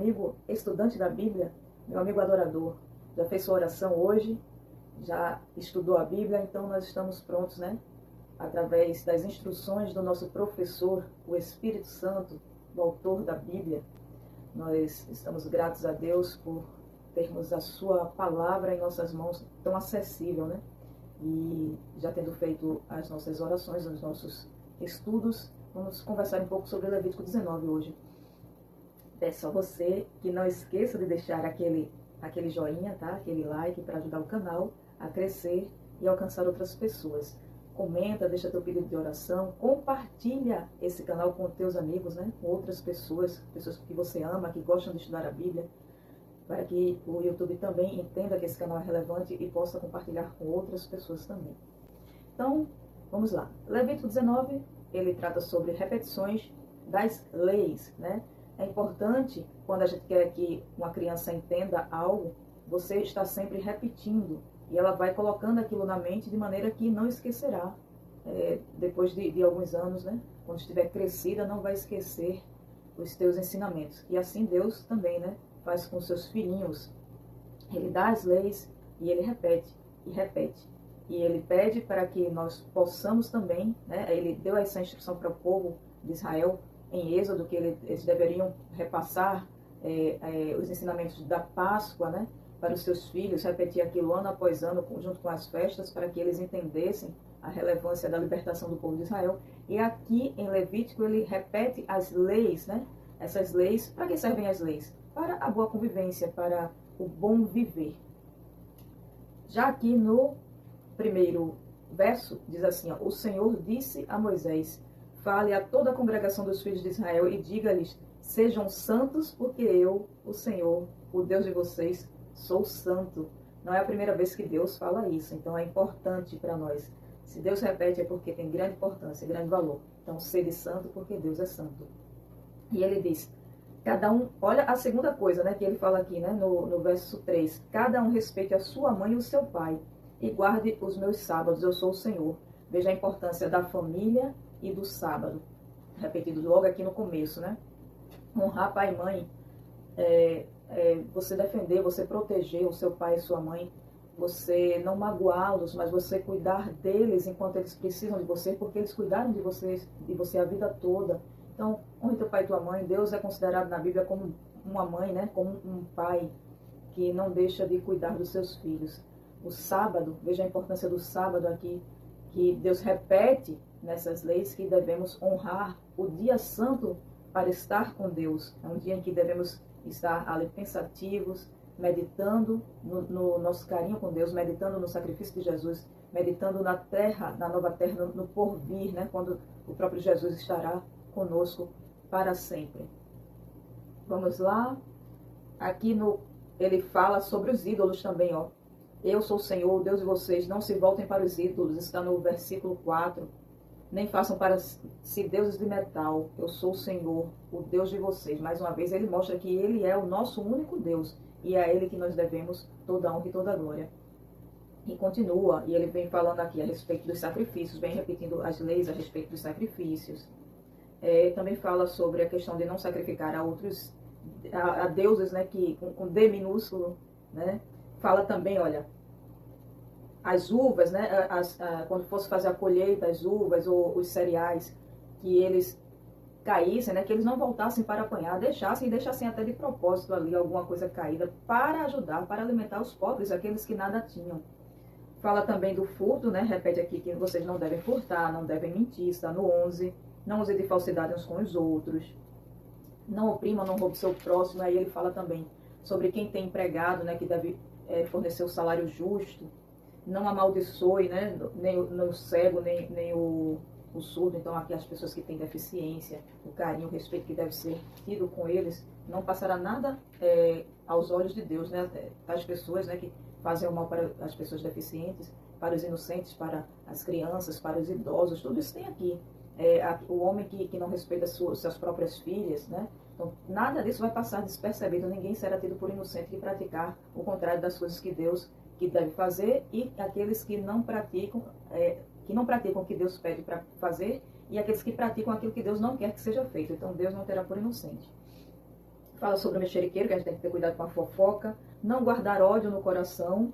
amigo estudante da Bíblia, meu amigo adorador. Já fez sua oração hoje? Já estudou a Bíblia? Então nós estamos prontos, né? Através das instruções do nosso professor, o Espírito Santo, o autor da Bíblia. Nós estamos gratos a Deus por termos a sua palavra em nossas mãos, tão acessível, né? E já tendo feito as nossas orações, os nossos estudos, vamos conversar um pouco sobre Levítico 19 hoje. Peço a você que não esqueça de deixar aquele joinha, tá? Aquele like para ajudar o canal a crescer e alcançar outras pessoas. Comenta, deixa teu pedido de oração, compartilha esse canal com teus amigos, né? Com outras pessoas que você ama, que gostam de estudar a Bíblia, para que o YouTube também entenda que esse canal é relevante e possa compartilhar com outras pessoas também. Então, vamos lá. Levítico 19, ele trata sobre repetições das leis, né? É importante, quando a gente quer que uma criança entenda algo, você está sempre repetindo, e ela vai colocando aquilo na mente de maneira que não esquecerá. Depois de alguns anos, né? Quando estiver crescida, não vai esquecer os teus ensinamentos. E assim Deus também, né? Faz com seus filhinhos. Ele dá as leis e ele repete e repete. E ele pede para que nós possamos também, né? Ele deu essa instrução para o povo de Israel em Êxodo, que eles deveriam repassar os ensinamentos da Páscoa, né? Para os seus filhos, repetir aquilo ano após ano, junto com as festas, para que eles entendessem a relevância da libertação do povo de Israel. E aqui em Levítico ele repete as leis, né? Essas leis, para que servem as leis? Para a boa convivência, para o bom viver. Já aqui no primeiro verso, diz assim, ó, o Senhor disse a Moisés, fale a toda a congregação dos filhos de Israel e diga-lhes, sejam santos, porque eu, o Senhor, o Deus de vocês, sou santo. Não é a primeira vez que Deus fala isso, então é importante para nós. Se Deus repete é porque tem grande importância, grande valor. Então, sede santo porque Deus é santo. E ele diz, cada um, olha a segunda coisa, né, que ele fala aqui, né, no verso 3, cada um respeite a sua mãe e o seu pai, e guarde os meus sábados, eu sou o Senhor. Veja a importância da família e do sábado, repetido logo aqui no começo, né? Honrar pai e mãe, você defender, você proteger o seu pai e sua mãe, você não magoá-los, mas você cuidar deles enquanto eles precisam de você, porque eles cuidaram de você a vida toda. Então, honre teu pai e tua mãe. Deus é considerado na Bíblia como uma mãe, né? Como um pai que não deixa de cuidar dos seus filhos. O sábado, veja a importância do sábado aqui, que Deus repete nessas leis que devemos honrar o dia santo para estar com Deus. É um dia em que devemos estar ali pensativos, meditando no nosso carinho com Deus, meditando no sacrifício de Jesus, meditando na terra, na nova terra, no porvir, né? Quando o próprio Jesus estará conosco para sempre. Vamos lá. Aqui ele fala sobre os ídolos também, ó. Eu sou o Senhor, o Deus de vocês, não se voltem para os ídolos, está no versículo 4. Nem façam para si deuses de metal, eu sou o Senhor, o Deus de vocês. Mais uma vez ele mostra que ele é o nosso único Deus, e é a ele que nós devemos toda a honra e toda a glória. E continua, e ele vem falando aqui a respeito dos sacrifícios, vem repetindo as leis a respeito dos sacrifícios. Também fala sobre a questão de não sacrificar a deuses, né, com D minúsculo, né? Fala também, olha, as uvas, né, quando fosse fazer a colheita, as uvas ou os cereais, que eles caíssem, né, que eles não voltassem para apanhar, deixassem até de propósito ali alguma coisa caída para ajudar, para alimentar os pobres, aqueles que nada tinham. Fala também do furto, né, repete aqui que vocês não devem furtar, não devem mentir, está no 11, não use de falsidade uns com os outros, não oprima, não roube seu próximo. Aí ele fala também sobre quem tem empregado, né, que deve fornecer o salário justo, não amaldiçoe, né, nem o cego, nem o surdo. Então aqui as pessoas que têm deficiência, o carinho, o respeito que deve ser tido com eles, não passará nada aos olhos de Deus, né, as pessoas, né, que fazem o mal para as pessoas deficientes, para os inocentes, para as crianças, para os idosos, tudo isso tem aqui. O homem que não respeita suas próprias filhas, né? Então, nada disso vai passar despercebido, ninguém será tido por inocente de praticar o contrário das coisas que Deus deve fazer, e aqueles que não praticam o que Deus pede para fazer, e aqueles que praticam aquilo que Deus não quer que seja feito. Então, Deus não terá por inocente. Fala sobre o mexeriqueiro, que a gente tem que ter cuidado com a fofoca. Não guardar ódio no coração.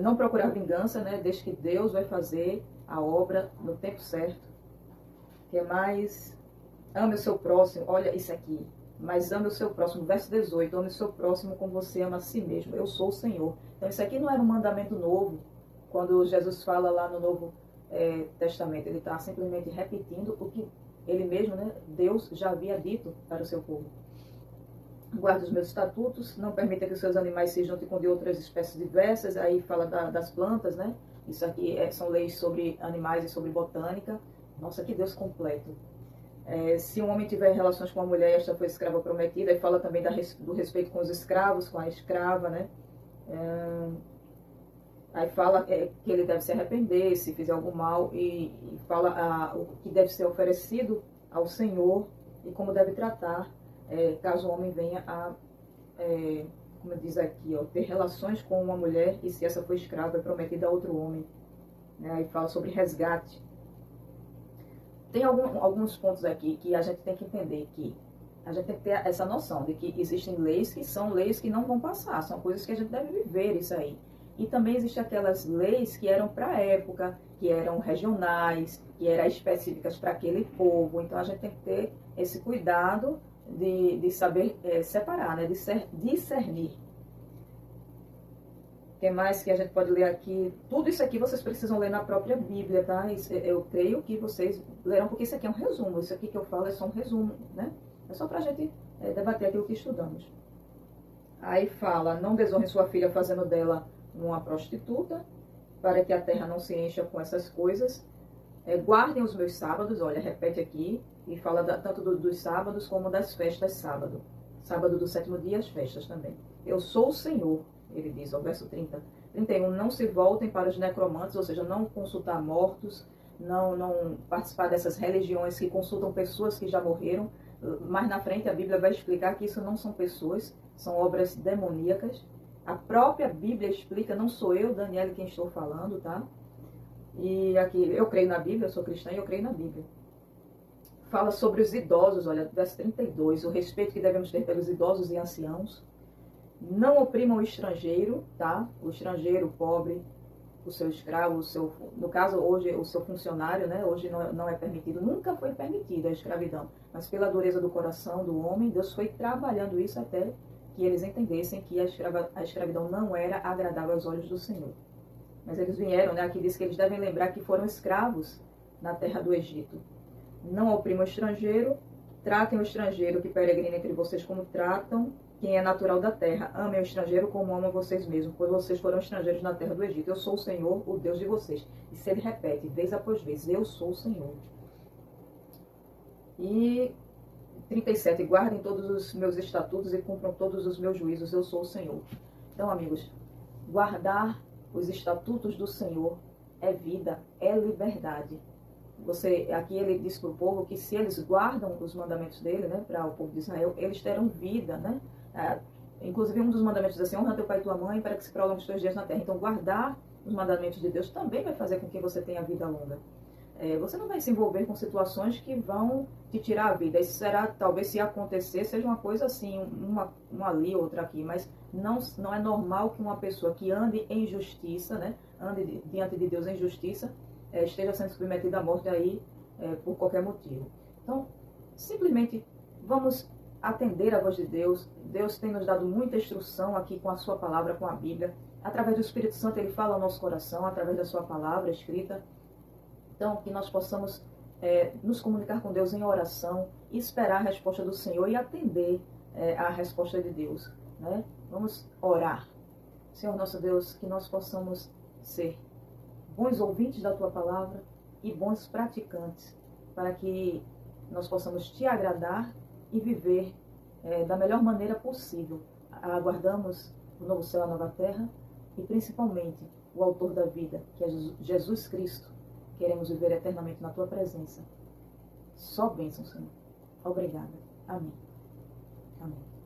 Não procurar vingança, né? Desde que Deus vai fazer a obra no tempo certo. O que mais? Ame o seu próximo. Olha isso aqui. Mas ame o seu próximo. Verso 18. Ame o seu próximo como você ama a si mesmo. Eu sou o Senhor. Então isso aqui não era um mandamento novo. Quando Jesus fala lá no Novo Testamento, ele está simplesmente repetindo o que ele mesmo, né, Deus, já havia dito para o seu povo. Guarde os meus estatutos, não permita que os seus animais se juntem com de outras espécies diversas. Aí fala das plantas, né? Isso aqui são leis sobre animais e sobre botânica. Nossa, que Deus completo. Se um homem tiver relações com uma mulher, esta foi escrava prometida. Aí fala também do respeito com os escravos, com a escrava, né? Aí fala que ele deve se arrepender se fizer algum mal e fala o que deve ser oferecido ao Senhor e como deve tratar caso o homem venha a, como diz aqui, ó, ter relações com uma mulher e se essa for escrava é prometida a outro homem. Aí fala sobre resgate. Tem alguns pontos aqui que a gente tem que entender que a gente tem que ter essa noção de que existem leis que são leis que não vão passar, são coisas que a gente deve viver isso aí. E também existem aquelas leis que eram para a época, que eram regionais, que eram específicas para aquele povo. Então a gente tem que ter esse cuidado de saber separar, né? De discernir. O que mais que a gente pode ler aqui? Tudo isso aqui vocês precisam ler na própria Bíblia, tá? Eu creio que vocês lerão, porque isso aqui é um resumo. Isso aqui que eu falo é só um resumo, né? É só para a gente debater aquilo que estudamos. Aí fala, não desonre sua filha fazendo dela uma prostituta, para que a terra não se encha com essas coisas. Guardem os meus sábados, olha, repete aqui, e fala tanto dos sábados como das festas sábado. Sábado do 7º dia, as festas também. Eu sou o Senhor, ele diz, ao verso 30. 31, não se voltem para os necromantes, ou seja, não consultar mortos, não participar dessas religiões que consultam pessoas que já morreram. Mais na frente a Bíblia vai explicar que isso não são pessoas, são obras demoníacas. A própria Bíblia explica, não sou eu, Daniela, quem estou falando, tá? E aqui, eu creio na Bíblia, eu sou cristã e eu creio na Bíblia. Fala sobre os idosos, olha, verso 32, o respeito que devemos ter pelos idosos e anciãos. Não oprimam o estrangeiro, tá? O estrangeiro, o pobre, o seu escravo, no caso, hoje, o seu funcionário, né? Hoje não é permitido, nunca foi permitida a escravidão. Mas pela dureza do coração do homem, Deus foi trabalhando isso até que eles entendessem que a escravidão não era agradável aos olhos do Senhor. Mas eles vieram, né? Aqui diz que eles devem lembrar que foram escravos na terra do Egito. Não oprimam o estrangeiro, tratem o estrangeiro que peregrina entre vocês como tratam quem é natural da terra. Amem o estrangeiro como amam vocês mesmos, pois vocês foram estrangeiros na terra do Egito. Eu sou o Senhor, o Deus de vocês. E se ele repete, vez após vez, eu sou o Senhor. E 37, guardem todos os meus estatutos e cumpram todos os meus juízos, eu sou o Senhor. Então, amigos, guardar os estatutos do Senhor é vida, é liberdade. Aqui ele diz para o povo que se eles guardam os mandamentos dele, né, para o povo de Israel, eles terão vida, né? Inclusive um dos mandamentos diz assim, honra teu pai e tua mãe para que se prolongue os teus dias na terra. Então, guardar os mandamentos de Deus também vai fazer com que você tenha vida longa. Você não vai se envolver com situações que vão te tirar a vida. Isso será, talvez, se acontecer, seja uma coisa assim, uma ali, outra aqui. Mas não é normal que uma pessoa que ande em justiça, né, ande diante de Deus em justiça, esteja sendo submetida à morte aí por qualquer motivo. Então, simplesmente vamos atender a voz de Deus. Deus tem nos dado muita instrução aqui com a sua palavra, com a Bíblia. Através do Espírito Santo, ele fala ao nosso coração, através da sua palavra escrita. Então, que nós possamos nos comunicar com Deus em oração, esperar a resposta do Senhor e atender a resposta de Deus, né? Vamos orar. Senhor nosso Deus, que nós possamos ser bons ouvintes da Tua palavra e bons praticantes, para que nós possamos Te agradar e viver da melhor maneira possível. Aguardamos o novo céu e a nova terra e principalmente o autor da vida, que é Jesus Cristo. Queremos viver eternamente na Tua presença. Só bênção, Senhor. Obrigada. Amém. Amém.